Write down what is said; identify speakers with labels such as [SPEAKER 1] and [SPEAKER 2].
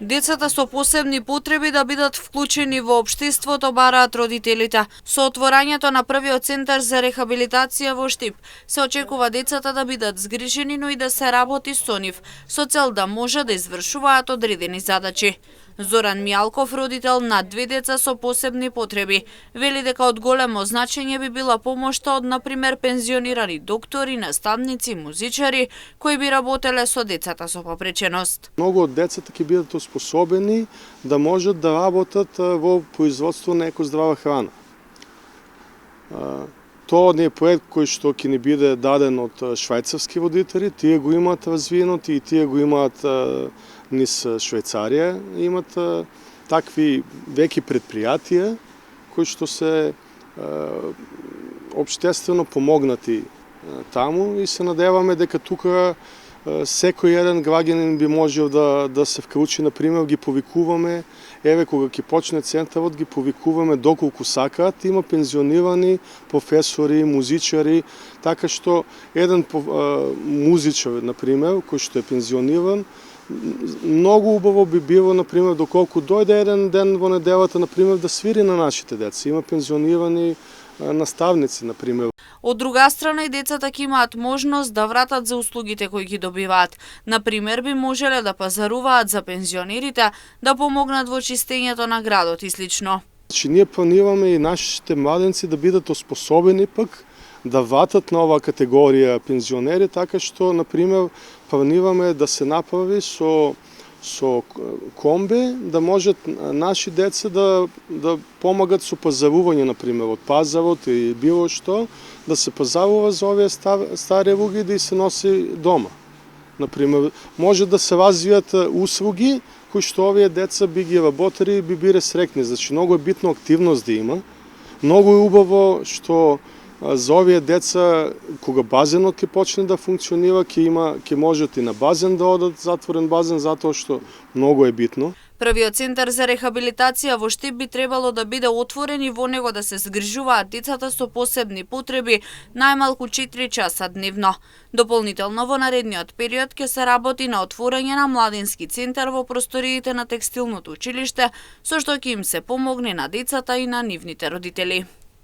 [SPEAKER 1] Децата со посебни потреби да бидат вклучени во општеството, бараат родителите. Со отворањето на првиот центар за рехабилитација во Штип се очекува децата да бидат згрижени, но и да се работи со нив, со цел да може да извршуваат одредени задачи. Зоран Мијалков, родител на 2 деца со посебни потреби, вели дека од големо значење би била помошта од, например, пензионирани доктори, наставници, музичари, кои би работеле со децата со попреченост.
[SPEAKER 2] Многу од децата ќе бидат способени да можат да работат во производство на екоздрава храна. Тоа не е проект кој што ќе ни биде даден од швајцарски водители, тие го имаат развиено и тие го имаат низ Швајцарија, имат такви веки предпријатија кои што се општествено помогнати таму и се надеваме дека тука секој еден граѓанин би можел да се вклучи. Например, ги повикуваме, еве кога ќе почне центарот, ги повикуваме доколку сакаат, има пензионирани професори, музичари, така што еден музичар, например, кој што е пензиониран, многу убаво би било, например, доколку дојде еден ден во неделата, например, да свири на нашите деца. Има пензионирани наставници, например.
[SPEAKER 1] Од друга страна и децата ќе имаат можност да вратат за услугите кои ги добиваат. Например, би можеле да пазаруваат за пензионерите, да помогнат во чистењето на градот и слично.
[SPEAKER 2] Ние планираме и нашите младенци да бидат оспособени пак да вратат на оваа категорија пензионери, така што, например, планираме да се направи со комбе, да можат наши деца да помагат со пазарување, например, од пазарот или било што, да се пазарува за овие стари луѓе да и се носи дома. Например, може да се развијат услуги кои што овие деца би ги работели и би биле среќни. Значи, многу е битно активност да има. Многу е убаво што за овие деца, кога базенот ќе почне да функционира, ќе можат и на базен да одат, затворен базен, затоа што многу е битно.
[SPEAKER 1] Првиот центар за рехабилитација во Штип би требало да биде отворен и во него да се згрижуваат децата со посебни потреби најмалку 4 часа дневно. Дополнително во наредниот период ќе се работи на отворање на младински центар во просториите на текстилното училиште, со што ќе им се помогне на децата и на нивните родители.